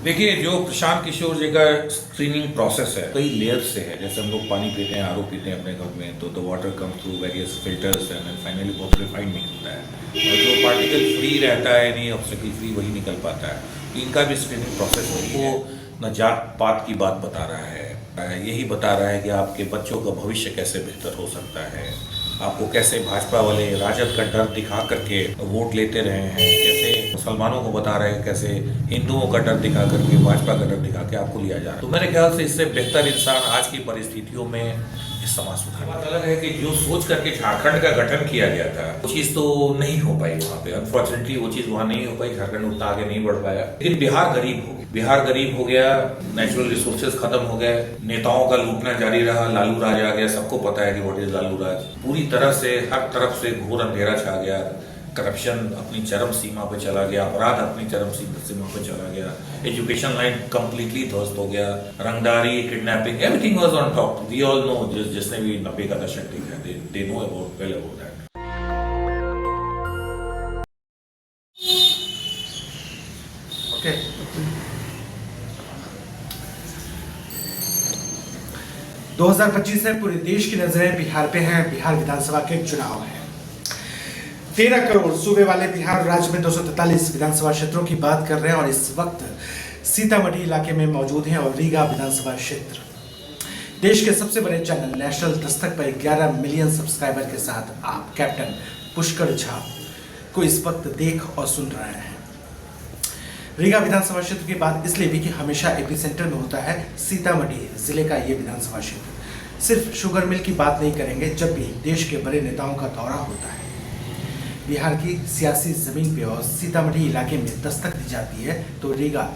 देखिए, जो प्रशांत किशोर जी का स्क्रीनिंग प्रोसेस है कई लेयर्स से है। जैसे हम लोग पानी पीते हैं, आरओ पीते हैं अपने घर में, तो the water come through various filters and finally बहुत रिफाइंड निकलता है, और जो पार्टिकल फ्री रहता है यानी ऑब्स्टेकल फ्री वही निकल पाता है। तो इनका भी स्क्रीनिंग प्रोसेस वही है। न जात पात की बात बता रहा है, यही बता रहा है कि आपके बच्चों का भविष्य कैसे बेहतर हो सकता है, आपको कैसे भाजपा वाले राजद का डर दिखा करके वोट लेते रहे हैं, कैसे मुसलमानों को बता रहे हैं, कैसे हिंदुओं का डर दिखा करके, भाजपा का डर दिखा के आपको लिया जा रहा है। तो मेरे ख्याल से इससे बेहतर इंसान आज की परिस्थितियों में इस समाज सुधार। बात अलग है कि जो सोच करके झारखंड का गठन किया गया था वो चीज तो नहीं हो पाई वहाँ पे। अनफॉर्चुनेटली वो चीज वहाँ नहीं हो पाई, झारखंड उतना आगे नहीं बढ़ पाया। लेकिन बिहार गरीब हो गया, बिहार गरीब हो गया, नेचुरल रिसोर्सेज खत्म हो गए, नेताओं का लूटना जारी रहा, लालू राज आ गया। सबको पता है कि व्हाट इज लालू राज। पूरी तरह से हर तरफ से घोर अंधेरा छा गया, करप्शन अपनी चरम सीमा पे चला गया, अपराध अपनी चरम सीमा पे चला गया, एजुकेशन लाइन कंप्लीटली ध्वस्त हो गया, रंगदारी, kidnapping, everything was on top. We all know, जिसने भी 90 का दशक देखा है, they know about well about that. Okay, 2025 है, पूरे देश की नजरें बिहार पे हैं। बिहार विधानसभा के चुनाव है। 13 करोड़ सूबे वाले बिहार राज्य में 243 विधानसभा क्षेत्रों की बात कर रहे हैं और इस वक्त सीतामढ़ी इलाके में मौजूद हैं और रीगा विधानसभा क्षेत्र। देश के सबसे बड़े चैनल नेशनल दस्तक पर 11 मिलियन सब्सक्राइबर के साथ आप कैप्टन पुष्कर झा को इस वक्त देख और सुन रहे हैं। रीगा विधानसभा क्षेत्र की बात इसलिए भी कि हमेशा एपीसेंटर में होता है सीतामढ़ी जिले का ये विधानसभा क्षेत्र। सिर्फ शुगर मिल की बात नहीं करेंगे जब भी देश के बड़े नेताओं का दौरा होता है। बिहार की सियासी जमीन पे और सीतामढ़ी इलाके में दस्तक दी जाती है तो रीगा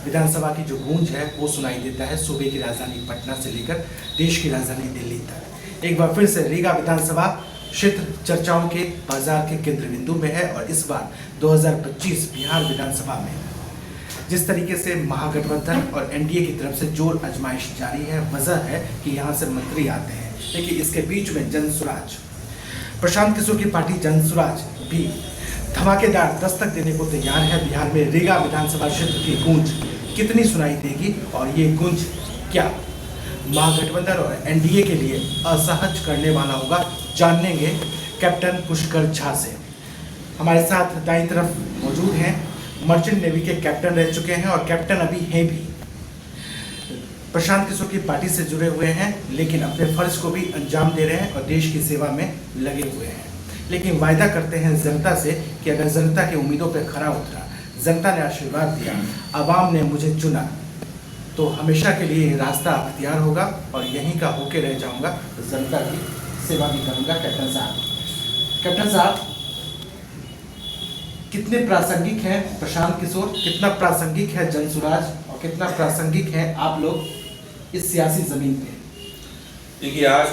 विधानसभा की जो गूंज है वो सुनाई देता है सूबे की राजधानी पटना से लेकर देश की राजधानी दिल्ली तक। एक बार फिर से रीगा विधानसभा क्षेत्र चर्चाओं के बाजार के केंद्र बिंदु में है और इस बार 2025 बिहार विधानसभा में जिस तरीके से महागठबंधन और एनडीए की तरफ से जोर आजमाइश जारी है, वजह है कि यहाँ से मंत्री आते हैं, लेकिन इसके बीच में जनसुराज प्रशांत किशोर की पार्टी जनसुराज भी धमाकेदार दस्तक देने को तैयार है। बिहार में रीगा विधानसभा क्षेत्र की गूंज कितनी सुनाई देगी और ये गूंज क्या महागठबंधन और एनडीए के लिए असहज करने वाला होगा, जानेंगे कैप्टन पुष्कर झा से। हमारे साथ दाईं तरफ मौजूद हैं मर्चेंट नेवी के कैप्टन रह चुके हैं और कैप्टन अभी हैं भी, प्रशांत किशोर की पार्टी से जुड़े हुए हैं, लेकिन अपने फर्ज को भी अंजाम दे रहे हैं और देश की सेवा में लगे हुए हैं। लेकिन वायदा करते हैं जनता से कि अगर जनता की उम्मीदों पर खरा उतरा, जनता ने आशीर्वाद दिया, आवाम ने मुझे चुना, तो हमेशा के लिए ये रास्ता अख्तियार होगा और यहीं का होके रह जाऊंगा, जनता की सेवा भी करूंगा। कैप्टन साहब, कितने प्रासंगिक हैं प्रशांत किशोर, कितना प्रासंगिक है जनसुराज और कितना प्रासंगिक है आप लोग इस सियासी जमीन पे? देखिए, आज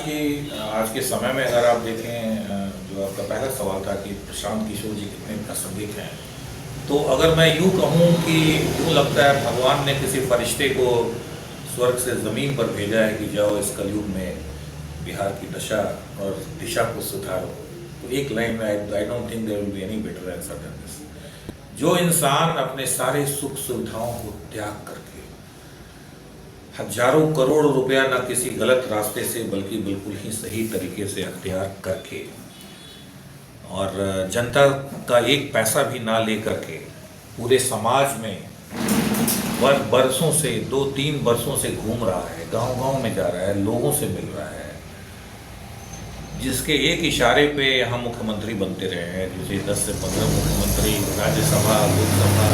के समय में अगर आप देखें, जो आपका पहला सवाल था कि प्रशांत किशोर जी कितने प्रासंगिक हैं, तो अगर मैं यूँ कहूँ कि यूँ लगता है भगवान ने किसी फरिश्ते को स्वर्ग से ज़मीन पर भेजा है कि जाओ इस कलयुग में बिहार की दशा और दिशा को सुधारो। तो एक लाइन में I don't think there will be any better answer than this. जो इंसान अपने सारे सुख सुविधाओं को त्याग करके हजारों करोड़ रुपया न किसी गलत रास्ते से बल्कि बिल्कुल ही सही तरीके से अख्तियार करके और जनता का एक पैसा भी ना ले करके पूरे समाज में बरसों से 2-3 वर्षों से घूम रहा है, गांव-गांव में जा रहा है, लोगों से मिल रहा है, जिसके एक इशारे पे हम मुख्यमंत्री बनते रहे हैं, जैसे 10 से 15 मुख्यमंत्री राज्यसभा लोकसभा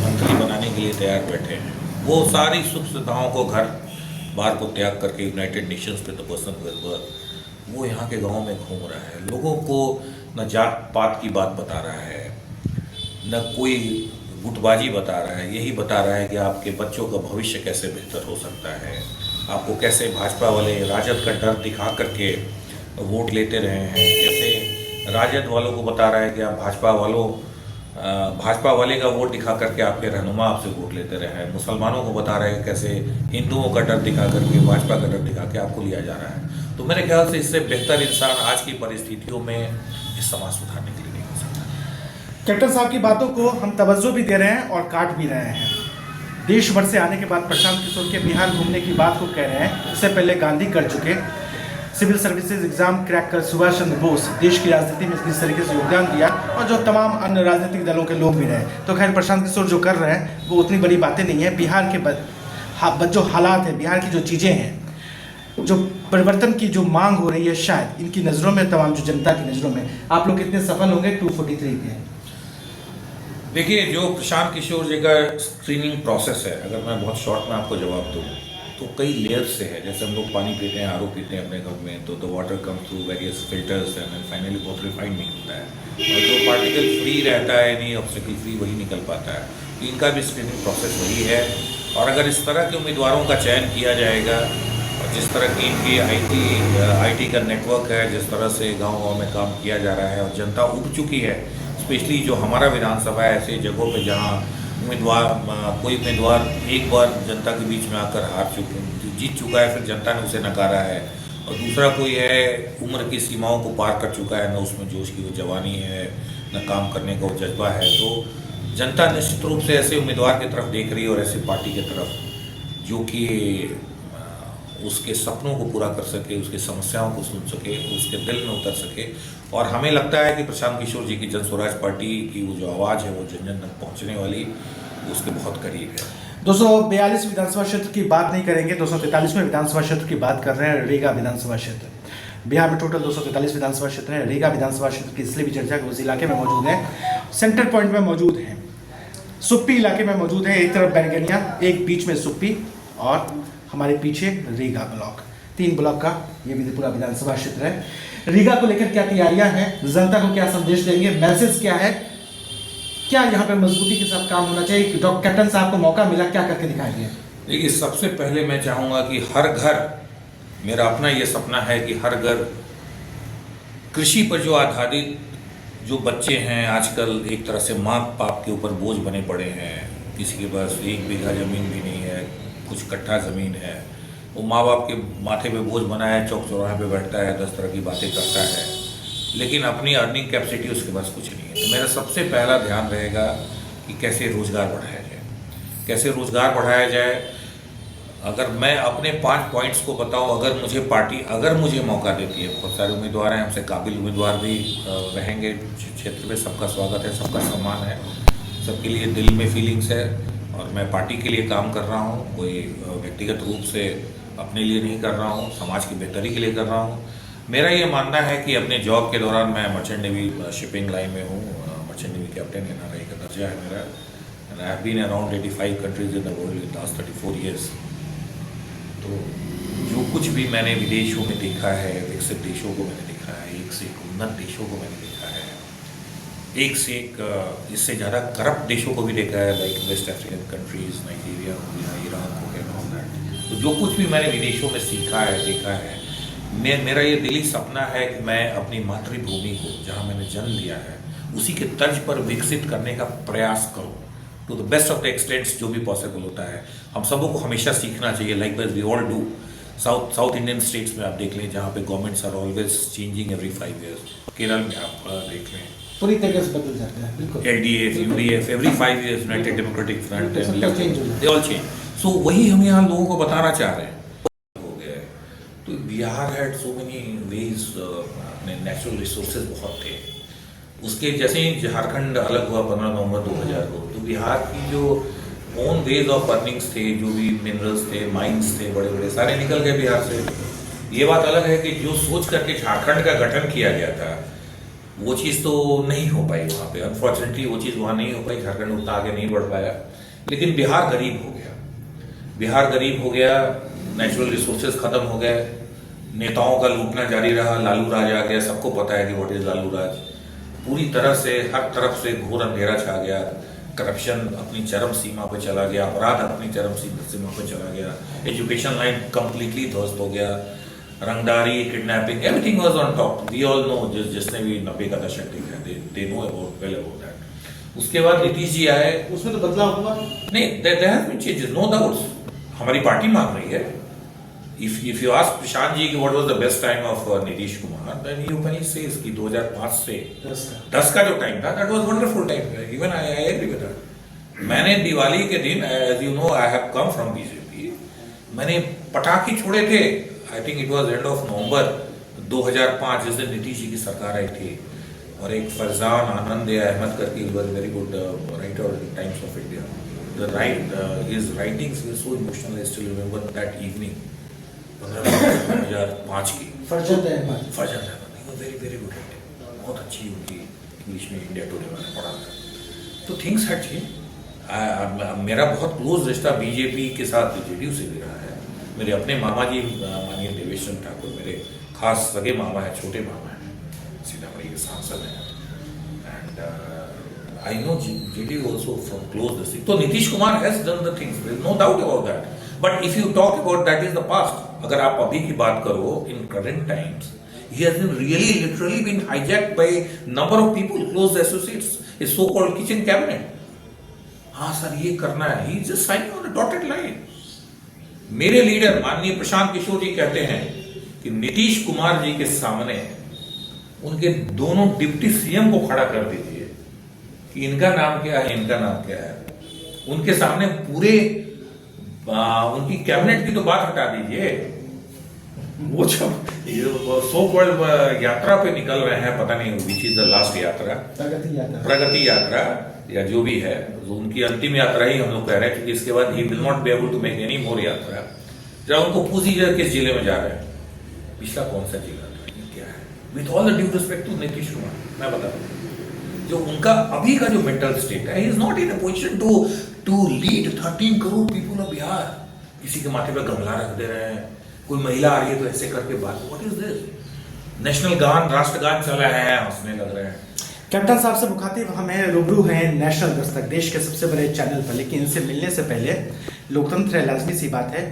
मंत्री बनाने के लिए तैयार बैठे हैं। वो सारी सुख सुविधाओं को घर बार को त्याग करके यूनाइटेड नेशंस पे तो पर्सन वर्क वो यहाँ के गाँव में घूम रहा है, लोगों को न जात पात की बात बता रहा है, न कोई गुटबाजी बता रहा है, यही बता रहा है कि आपके बच्चों का भविष्य कैसे बेहतर हो सकता है, आपको कैसे भाजपा वाले राजद का डर दिखा करके वोट लेते रहे हैं, कैसे राजद वालों को बता रहा है कि आप भाजपा वाले का वोट दिखा करके आपके रहनुमा आपसे वोट लेते रहे हैं, मुसलमानों को बता रहे हैं कैसे हिंदुओं का डर दिखा करके, भाजपा का डर दिखा के आपको लिया जा रहा है। तो मेरे ख्याल से इससे बेहतर इंसान आज की परिस्थितियों में इस समाज सुधारने के लिए नहीं हो सकता। कैप्टन साहब की बातों को हम तवज्जो भी दे रहे हैं और काट भी रहे हैं। देश भर से आने के बाद प्रशांत किशोर के बिहार घूमने की बात को कह रहे हैं। इससे पहले गांधी कर चुके, सिविल सर्विसेज एग्जाम क्रैक कर सुभाष चंद्र बोस देश की राजनीति में किस तरीके से योगदान दिया और जो तमाम अन्य राजनीतिक दलों के लोग भी रहे। तो खैर प्रशांत किशोर जो कर रहे हैं वो उतनी बड़ी बातें नहीं है। बिहार के जो हालात हैं, बिहार की जो चीज़ें हैं, जो परिवर्तन की जो मांग हो रही है, शायद इनकी नज़रों में, तमाम जो जनता की नज़रों में, आप लोग कितने सफल होंगे 243 के? देखिए, जो प्रशांत किशोर जी का स्क्रीनिंग प्रोसेस है, अगर मैं बहुत शॉर्ट में आपको जवाब दूँ तो कई लेयर्स से है। जैसे हम लोग पानी पीते हैं, आरओ पीते हैं अपने घर में, तो the water comes through various filters and finally बहुत रिफाइंड नहीं होता है, और जो पार्टिकल फ्री रहता है, नहीं ऑब्स्टेकल फ्री, वही निकल पाता है। तो इनका भी स्क्रीनिंग प्रोसेस वही है। और अगर इस तरह के उम्मीदवारों का चयन किया जाएगा और जिस तरह की इनकी आई.टी. का नेटवर्क है, जिस तरह से गाँव में काम किया जा रहा है और जनता उब चुकी है, स्पेशली जो हमारा विधानसभा है, ऐसे जगहों पे जहाँ कोई उम्मीदवार एक बार जनता के बीच में आकर जीत चुका है, फिर जनता ने उसे नकारा है, और दूसरा कोई है उम्र की सीमाओं को पार कर चुका है, न उसमें जोश की वो जवानी है, न काम करने का वो जज्बा है, तो जनता निश्चित रूप से ऐसे उम्मीदवार की तरफ देख रही है और ऐसी पार्टी की तरफ जो कि उसके सपनों को पूरा कर सके, उसकी समस्याओं को सुन सके, उसके दिल में उतर सके। और हमें लगता है कि प्रशांत किशोर जी की जन स्वराज पार्टी की वो जो आवाज़ है, वो जन जन तक पहुँचने वाली, उसके बहुत करीब है। 242 विधानसभा क्षेत्र की बात नहीं करेंगे, 243वें विधानसभा क्षेत्र की बात कर रहे हैं, रीगा विधानसभा क्षेत्र। बिहार में टोटल 243 विधानसभा क्षेत्र हैं। रीगा विधानसभा क्षेत्र की इसलिए भी चर्चा कि उस इलाके में मौजूद है, सेंटर पॉइंट में मौजूद है, सुप्पी इलाके में मौजूद है। एक तरफ बैरगनिया, एक बीच में सुप्पी, और हमारे पीछे रीगा ब्लॉक, 3 ब्लॉक का ये विधिपुरा विधानसभा क्षेत्र है। रीगा को लेकर क्या तैयारियां हैं, जनता को क्या संदेश देंगे, मैसेज क्या है, क्या यहाँ पर मजबूती के साथ काम होना चाहिए? डॉक्टर कैप्टन साहब को मौका मिला, क्या करके दिखाएंगे? देखिए, सबसे पहले मैं चाहूँगा कि हर घर, मेरा अपना ये सपना है कि हर घर कृषि पर जो आधारित जो बच्चे हैं, आजकल एक तरह से माँ बाप के ऊपर बोझ बने पड़े हैं, किसी के पास 1 बीघा ज़मीन भी नहीं है, कुछ कट्ठा ज़मीन है, वो माँ बाप के माथे पे बोझ बना है, चौक चौराहे पे बैठता है, 10 तरह की बातें करता है, लेकिन अपनी अर्निंग कैपेसिटी उसके पास कुछ नहीं है। तो मेरा सबसे पहला ध्यान रहेगा कि कैसे रोज़गार बढ़ाया जाए, कैसे रोज़गार बढ़ाया जाए। अगर मैं अपने 5 पॉइंट्स को बताऊं, अगर मुझे पार्टी मुझे मौका देती है, बहुत सारे उम्मीदवार हैं, हमसे काबिल उम्मीदवार भी रहेंगे क्षेत्र में, सबका स्वागत है, सबका सम्मान है, सबके लिए दिल में फीलिंग्स है, और मैं पार्टी के लिए काम कर रहा हूं, कोई व्यक्तिगत रूप से अपने लिए नहीं कर रहा हूं, समाज की बेहतरी के लिए कर रहा हूं। मेरा ये मानना है कि अपने जॉब के दौरान, मैं मर्चेंट नेवी शिपिंग लाइन में हूँ, मर्चेंट नेवी कैप्टन NRI का दर्जा है मेरा, and I have been around 85 countries in the world in last 34 years. तो जो कुछ भी मैंने विदेशों में देखा है, विकसित देशों को मैंने देखा है, एक से एक उन्नत देशों को मैंने देखा है, एक से एक इससे ज़्यादा करप्ट देशों को भी देखा है, like West African countries, Nigeria हो गया, ईरान हो गया, ऑल दैट। तो जो कुछ भी मैंने विदेशों में सीखा है, देखा है, मेरा ये दिली सपना है कि मैं अपनी मातृभूमि को, जहाँ मैंने जन्म लिया है, उसी के तर्ज पर विकसित करने का प्रयास करूँ, to the best of the extents जो भी पॉसिबल होता है। हम सबों को हमेशा सीखना चाहिए, likewise we all do. South Indian states में आप देख लें, जहाँ पे governments are always changing every 5 years। Kerala में आप देख लें, पूरी तरीके से बदल जाते हैं, बिल्कुल। LDF, UDF, every 5 years, united democratic front, they all change. So वही हम यहाँ लोगों को बताना चाह रहे हैं। हो गया है, तो Bihar had so many ways, अपने नेचुरल रिसोर्सेज बहुत थे। उसके जैसे ही झारखंड अलग हुआ 15 नवंबर 2000 को, तो बिहार की जो ओन वेज ऑफ अर्निंग्स थे, जो भी मिनरल्स थे, माइंस थे, बड़े बड़े सारे निकल गए बिहार से। ये बात अलग है कि जो सोच करके झारखंड का गठन किया गया था, वो चीज़ तो नहीं हो पाई वहाँ पे, अनफॉर्चुनेटली वो चीज़ वहाँ नहीं हो पाई, झारखंड उतना आगे नहीं बढ़ पाया। लेकिन बिहार गरीब हो गया, बिहार गरीब हो गया, नेचुरल रिसोर्सेज खत्म हो गए, नेताओं का लूटना जारी रहा, लालू राज आ गया, सबको पता है कि व्हाट इज लालू राज। पूरी तरह से हर तरफ से घोर अंधेरा छा गया, करप्शन अपनी चरम सीमा पर चला गया, अपराध अपनी चरम सीमा पर चला गया, एजुकेशन लाइन कंप्लीटली ध्वस्त हो गया, रंगदारी, kidnapping, everything was on top. We all know, जिसने भी 90 का दशक देखा, they know about well about that. उसके बाद नीतीश जी आए, उसमें तो बदलाव हुआ नहीं, there have been changes, no doubts. हमारी पार्टी मांग रही है। If you ask Prashant ji what was the best time of Nitish Kumar, then he openly says कि 2005 से 10 का जो टाइम था, that was wonderful time. Even I agree with that. मैंने दिवाली के दिन, as you know I have come from BJP, मैंने पटाखे छोड़े थे। I think it was end of November 2005, जिस दिन नीतीश जी की सरकार आई थी, और एक फरजान आनंद अहमद करके was very good writer in Times of India. His writings were so emotional, I still remember that evening 15/2005 की। Farzand Ahmed, very very good writing, बहुत अच्छी उनकी इंग्लिश में इंडिया टुडे मैंने पढ़ा था। तो थिंग्स हैड चेंज। मेरा बहुत क्लोज रिश्ता बीजेपी के साथ जेडीयू से भी रहा है। मेरे अपने मामा जी माननीय देवेश चंद्र ठाकुर मेरे खास सगे मामा है, छोटे मामा है, सीतामढ़ी के सांसद हैं, and I know JDU also from close this thing. तो Nitish Kumar has done the things, no doubt about that, but if you talk about that is the past. अगर आप अभी की बात करो, in current times he has been really literally been hijacked by number of people, close associates, his so-called kitchen cabinet. हाँ sir ये करना है, he is just signing on a dotted line. मेरे लीडर माननीय प्रशांत किशोर जी कहते हैं कि नीतीश कुमार जी के सामने उनके दोनों डिप्टी सीएम को खड़ा कर दीजिए कि इनका नाम क्या है, इनका नाम क्या है। उनके सामने पूरे उनकी कैबिनेट की तो बात हटा दीजिए, वो जब सो कॉल्ड यात्रा पे निकल रहे हैं, पता नहीं विच इज द लास्ट यात्रा, प्रगति यात्रा या जो भी है, तो उनकी अंतिम यात्रा ही हम लोग कह रहे हैं, क्योंकि इसके बाद ही will not be able to make any more yatra. जरा उनको पूछिए किस जिले में जा रहे हैं, पिछला कौन सा जिला क्या है। With all the due respect to Nitish Kumar, मैं बता दूं जो उनका अभी का जो मेंटल स्टेट है, he is not in a position to lead 13 crore people of Bihar. किसी के माथे पे गमला रख दे रहे हैं, कोई महिला आ रही है तो ऐसे करके बात, व्हाट इज दिस? नेशनल गान, राष्ट्रगान चला है, हंसने लग रहे हैं। कैप्टन साहब से मुखातिब हमें रूबरू हैं नेशनल दस्तक, देश के सबसे बड़े चैनल पर, लेकिन इनसे मिलने से पहले लोकतंत्र है, लाजमी सी बात है,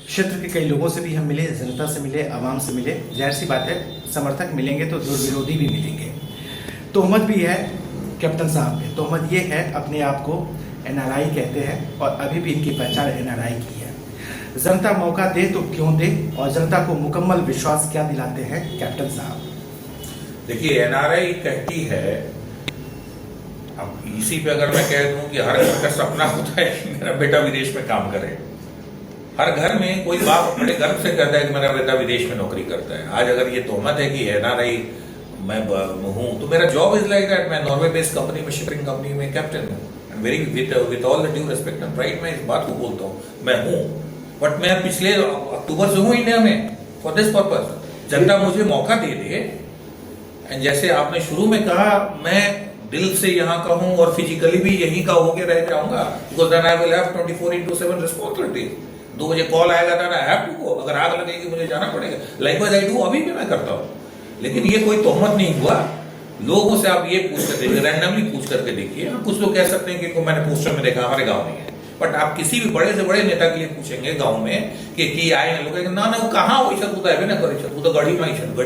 क्षेत्र के कई लोगों से भी हम मिले, जनता से मिले, आवाम से मिले, जाहिर सी बात है समर्थक मिलेंगे तो दुर्विरोधी भी मिलेंगे। तोहमत भी है कैप्टन साहब पे, तोहमत ये है अपने आप को NRI कहते हैं और अभी भी इनकी पहचान NRI की है। जनता मौका दे तो क्यों दे, और जनता को मुकम्मल विश्वास क्या दिलाते हैं कैप्टन साहब? देखिए NRI कहती है, अब इसी पे अगर मैं कह दूं कि हर घर का सपना होता है कि मेरा बेटा विदेश में काम करे, हर घर में कोई बाप बड़े गर्व से कहता है कि मेरा बेटा विदेश में नौकरी करता है। आज अगर ये तोहमत है कि NRI मैं हूं, तो मेरा जॉब इज लाइक दैट, मैं नॉर्वे बेस्ड कंपनी में, शिपिंग कंपनी में कैप्टन हूँ। Very with all the due respect and pride मैं इस बात को बोलता हूँ, मैं हूँ, बट मैं पिछले अक्टूबर से हूँ इंडिया में फॉर दिस पर्पज। जनता मुझे मौका दे दे, एंड जैसे आपने शुरू में कहा, मैं दिल से यहाँ का हूँ और फिजिकली भी यहीं का होके रह जाऊंगा, because then I will have 24/7 responsibility. 2 बजे कॉल आएगा तो आई हैव टू गो, अगर आग लगेगी मुझे जाना पड़ेगा, लाइकवाइज आई डू, अभी भी मैं करता हूँ। लेकिन ये कोई तोहमत नहीं हुआ। लोगों से आप ये पूछ कर देखिए, रैंडमली पूछ करके देखिए। कुछ लोग कह सकते हैं कि मैंने पोस्टर में देखा, हमारे गाँव में है, बट आप किसी भी बड़े से बड़े नेता के लिए पूछेंगे गांव में कि आए हैं लोग, ना वो कहाँ वो इच्छा है ना करे, वो तो गढ़ी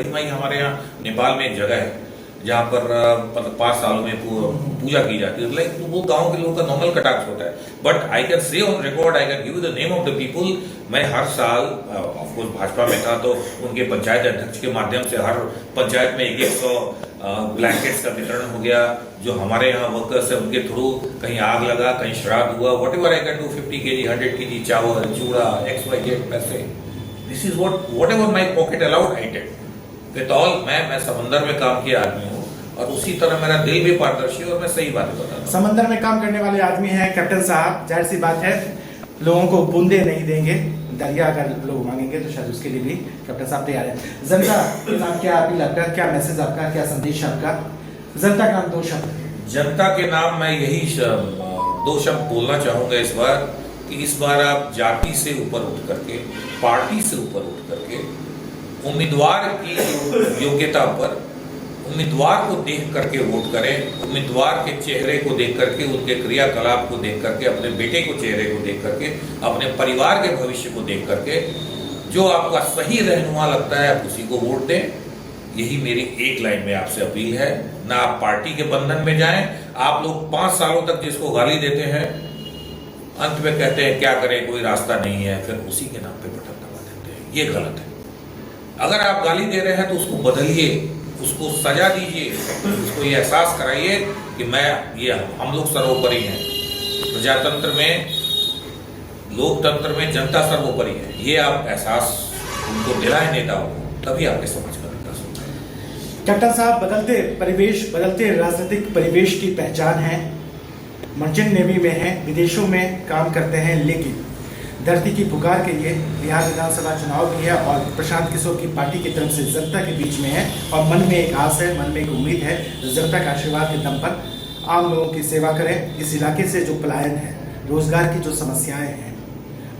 माई हमारे यहाँ नेपाल में एक जगह है जहाँ पर मतलब 5 सालों में पूजा की जाती है, लाइक वो गांव के लोगों का नॉर्मल कटाक्ष होता है। But I can say on record, I can give the name of the people. मैं हर साल ऑफकोर्स भाजपा में था तो उनके पंचायत अध्यक्ष के माध्यम से हर पंचायत में 100 ब्लैंकेट्स का वितरण हो गया। जो हमारे यहाँ वर्कर्स है उनके थ्रू कहीं आग लगा, कहीं श्राद्ध हुआ, whatever I can do, 50 kg 100 kg चावल, चूड़ा, XYZ पैसे, this is whatever my pocket allowed I take with all. मैं समंदर में काम किया आदमी हूँ और उसी तरह मेरा दिल भी पारदर्शी और मैं सही बात बता रहा हूँ। समंदर में काम करने वाले आदमी हैं कैप्टन साहब, जाहिर सी बात है लोगों को बूंदे नहीं देंगे, दरिया अगर लोग मांगेंगे तो शायद उसके लिए भी कैप्टन साहब तैयार है। जनता के नाम क्या अपील आपका, क्या मैसेज आपका, क्या संदेश आपका? जनता के नाम 2 शब्द। जनता के नाम मैं यही 2 शब्द बोलना चाहूंगा इस बार, कि इस बार आप जाति से ऊपर उठ करके, पार्टी से ऊपर उठ करके, उम्मीदवार की योग्यता पर, उम्मीदवार को देख करके वोट करें। उम्मीदवार के चेहरे को देख करके, उनके क्रियाकलाप को देख करके, अपने बेटे को चेहरे को देख करके, अपने परिवार के भविष्य को देख करके, जो आपका सही रहनुमा लगता है आप उसी को वोट दें। यही मेरी एक लाइन में आपसे अपील है। ना आप पार्टी के बंधन में जाएं। आप लोग 5 सालों तक जिसको गाली देते हैं, अंत में कहते हैं क्या करें, कोई रास्ता नहीं है, फिर उसी के नाम पे बटन दबा देते हैं। ये गलत है। अगर आप गाली दे रहे हैं तो उसको बदलिए, उसको सजा दीजिए, उसको ये एहसास कराइए कि मैं, ये हम लोग सर्वोपरि हैं। प्रजातंत्र में, लोकतंत्र में जनता सर्वोपरि है। ये आप एहसास उनको दिलाए नेताओं को, तभी आपके समाज का विकास होता है। कैप्टन साहब, बदलते परिवेश, बदलते राजनीतिक परिवेश की पहचान है। मर्चेंट नेवी में हैं, विदेशों में काम करते हैं, लेकिन धरती की पुकार के लिए बिहार विधानसभा चुनाव भी है और प्रशांत किशोर की पार्टी की तरफ से जनता के बीच में है और मन में एक आस है, मन में एक उम्मीद है, जनता के आशीर्वाद के दम पर आम लोगों की सेवा करें। इस इलाके से जो पलायन है, रोजगार की जो समस्याएं हैं,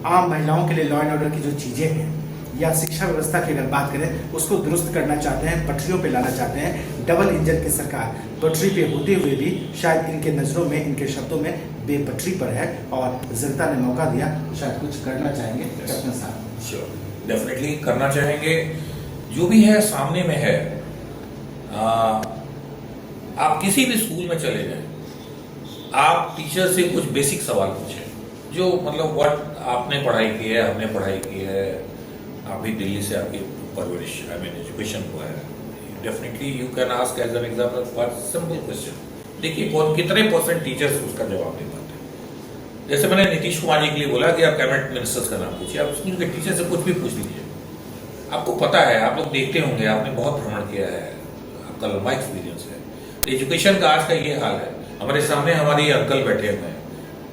आम महिलाओं के लिए लॉ एंड ऑर्डर की जो चीज़ें हैं, या शिक्षा व्यवस्था की अगर बात करें, उसको दुरुस्त करना चाहते हैं, पटरियों पे लाना चाहते हैं। डबल इंजन की सरकार पटरी पे होते हुए भी शायद इनके नज़रों में, इनके शब्दों में बेपटरी पर है और जनता ने मौका दिया, शायद कुछ करना चाहेंगे कैप्टन साहब। श्योर, डेफिनेटली करना चाहेंगे। जो भी है सामने में है। आप किसी भी स्कूल में चले जाएं, आप टीचर से कुछ बेसिक सवाल पूछें, जो मतलब व्हाट आपने पढ़ाई की है, हमने पढ़ाई की है, आप भी दिल्ली से आपकी परवरिश, आई मीन एजुकेशन हुआ है, definitely you can ask as an example for simple question. देखिए कौन कितने % टीचर्स उसका जवाब दे पाते हैं। जैसे मैंने नीतीश कुमार जी के लिए बोला कि आप कैबिनेट मिनिस्टर्स का नाम पूछिए, आप स्कूल के टीचर से कुछ भी पूछ लीजिए। आपको पता है, आप लोग देखते होंगे, आपने बहुत भ्रमण किया है, आपका लंबा एक्सपीरियंस है। एजुकेशन का आज का ये हाल है। हमारे सामने हमारी अंकल बैठे हुए हैं,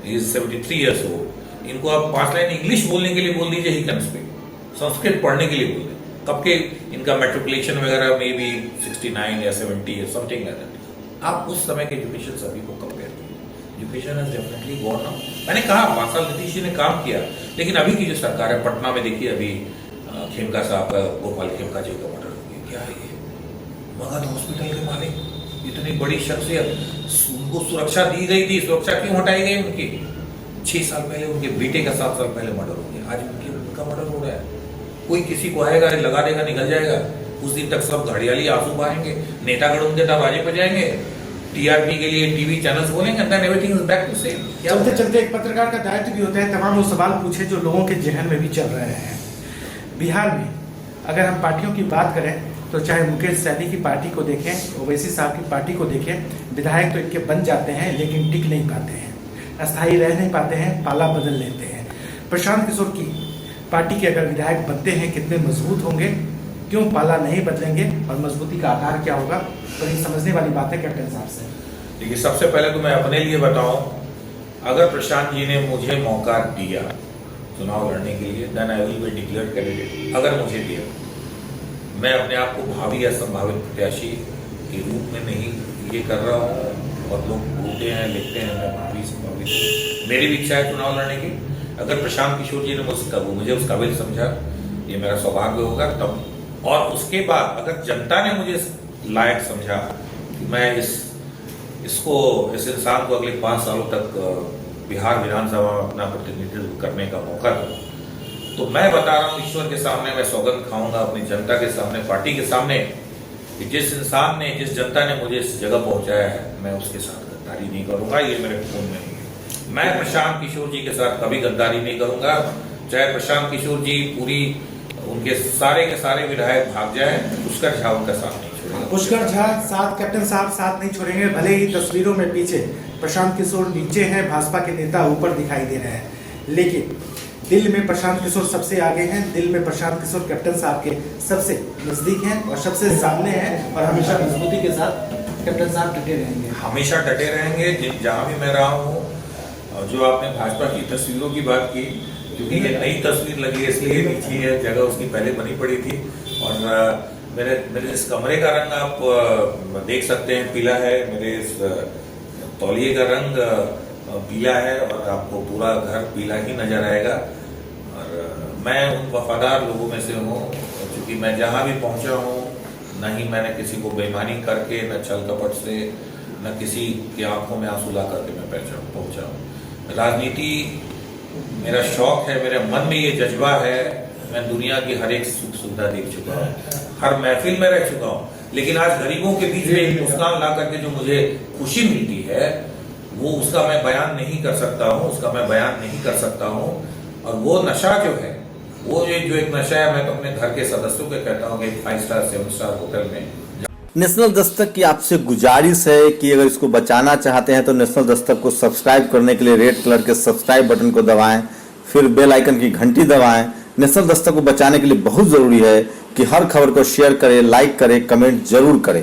ही इज 73 ईयर्स ओल्ड। इनको आप 5 लाइन इंग्लिश बोलने के लिए बोल दीजिए, ही कैन स्पीक। संस्कृत पढ़ने के लिए बोल दें, कब के इनका मेट्रिकुलेशन वगैरह में भी 69 या 70 या समथिंग लाइक दैट। आप उस समय के एजुकेशन से अभी को कंपेयर कीजिए, education has definitely gone up. मैंने कहा 5 साल नीतीश जी ने काम किया, लेकिन अभी की जो सरकार है, पटना में देखिए अभी खेमका साहब का, गोपाल खेमका जी का मर्डर हो गया। क्या है ये? मगध हॉस्पिटल के मालिक, इतनी बड़ी शख्सियत, उनको सुरक्षा दी गई थी, सुरक्षा क्यों हटाई गई उनकी? 6 साल पहले उनके बेटे का 7 साल पहले मर्डर हो गया, आज उनका मर्डर हो रहा है। कोई किसी को आएगा, लगा देगा, निकल जाएगा। उस दिन तक सब घड़ियाली आंसू बहाएंगे, नेतागढ़ उनके दरवाजे पर जाएंगे, टीआरपी के लिए टीवी चैनल्स बोलेंगे, then everything is back to same. चलते चलते एक पत्रकार का दायित्व भी होता है तमाम वो सवाल पूछे जो लोगों के जहन में भी चल रहे हैं। बिहार में अगर हम पार्टियों की बात करें तो चाहे मुकेश सैनी की पार्टी को देखें, ओवैसी साहब की पार्टी को देखें, विधायक तो इनके बन जाते हैं लेकिन टिक नहीं पाते हैं, अस्थायी रह नहीं पाते हैं, पाला बदल लेते हैं। प्रशांत किशोर की पार्टी के अगर विधायक बनते हैं, कितने मजबूत होंगे, क्यों पाला नहीं बदलेंगे और मजबूती का आधार क्या होगा, तो ये समझने वाली बात है कैप्टन साहब से। देखिए, सबसे पहले तो मैं अपने लिए बताऊं, अगर प्रशांत जी ने मुझे मौका दिया चुनाव लड़ने के लिए, then I will be declared candidate. अगर मुझे दिया, मैं अपने आप को भावी या संभावित प्रत्याशी के रूप में नहीं ये कर रहा हूँ, और लोग बोलते हैं, लिखते हैं, मैं भावी संभावित, मेरी भी इच्छा है चुनाव लड़ने की। अगर प्रशांत किशोर जी ने मुझे उस काबिल समझा, ये मेरा सौभाग्य होगा तब। और उसके बाद अगर जनता ने मुझे लायक समझा कि मैं इस इंसान को अगले 5 सालों तक बिहार विधानसभा में अपना प्रतिनिधित्व करने का मौका दूं, तो मैं बता रहा हूँ ईश्वर के सामने, मैं सौगंध खाऊंगा अपनी जनता के सामने, पार्टी के सामने, कि जिस इंसान ने, जिस जनता ने मुझे इस जगह पहुंचाया है, मैं उसके साथ गद्दारी नहीं करूंगा। ये मेरे खून में नहीं है। मैं प्रशांत किशोर जी के साथ कभी गद्दारी नहीं करूंगा, चाहे प्रशांत किशोर जी पूरी उनके सारे के सारे विधायक भाग जाए, पुष्कर झा उनका साथ नहीं छोड़ेगा। पुष्कर झा साथ, कैप्टन साहब साथ नहीं छोड़ेंगे, भले ही तस्वीरों में पीछे प्रशांत किशोर नीचे हैं, भाजपा के नेता ऊपर दिखाई दे रहे हैं, लेकिन दिल में प्रशांत किशोर सबसे आगे हैं। दिल में प्रशांत किशोर कैप्टन साहब के सबसे नजदीक हैं और सबसे सामने हैं, और हमेशा मजबूती के साथ कैप्टन साहब डटे रहेंगे, हमेशा डटे रहेंगे। जहां भी मैं रहा हूँ, जो आपने भाजपा की तस्वीरों की बात की, क्योंकि ये नई तस्वीर लगी है इसलिए नीचे है, जगह उसकी पहले बनी पड़ी थी। और मेरे इस कमरे का रंग आप देख सकते हैं, पीला है। मेरे इस तौलिए का रंग पीला है, और आपको पूरा घर पीला ही नजर आएगा। और मैं उन वफादार लोगों में से हूँ, क्योंकि मैं जहाँ भी पहुँचा हूँ, न ही मैंने किसी को बेईमानी करके, न छल कपट से, न किसी की आंखों में आंसू ला करके मैं पहुँचा हूँ। राजनीति मेरा शौक है, मेरे मन में ये जज्बा है। मैं दुनिया की हर एक सुख सुविधा देख चुका हूँ, हर महफिल में रह चुका हूँ, लेकिन आज गरीबों के बीच में एक मुस्कान ला करके जो मुझे खुशी मिलती है, वो उसका मैं बयान नहीं कर सकता हूँ, उसका मैं बयान नहीं कर सकता हूँ। और वो नशा जो है, वो जो एक नशा है, मैं तो अपने घर के सदस्यों को कहता हूँ कि 5 स्टार 7 स्टार होटल में नेशनल दस्तक की आपसे गुजारिश है कि अगर इसको बचाना चाहते हैं तो नेशनल दस्तक को सब्सक्राइब करने के लिए रेड कलर के सब्सक्राइब बटन को दबाएं, फिर बेल आइकन की घंटी दबाएं। नेशनल दस्तक को बचाने के लिए बहुत जरूरी है कि हर खबर को शेयर करें, लाइक करें, कमेंट जरूर करें।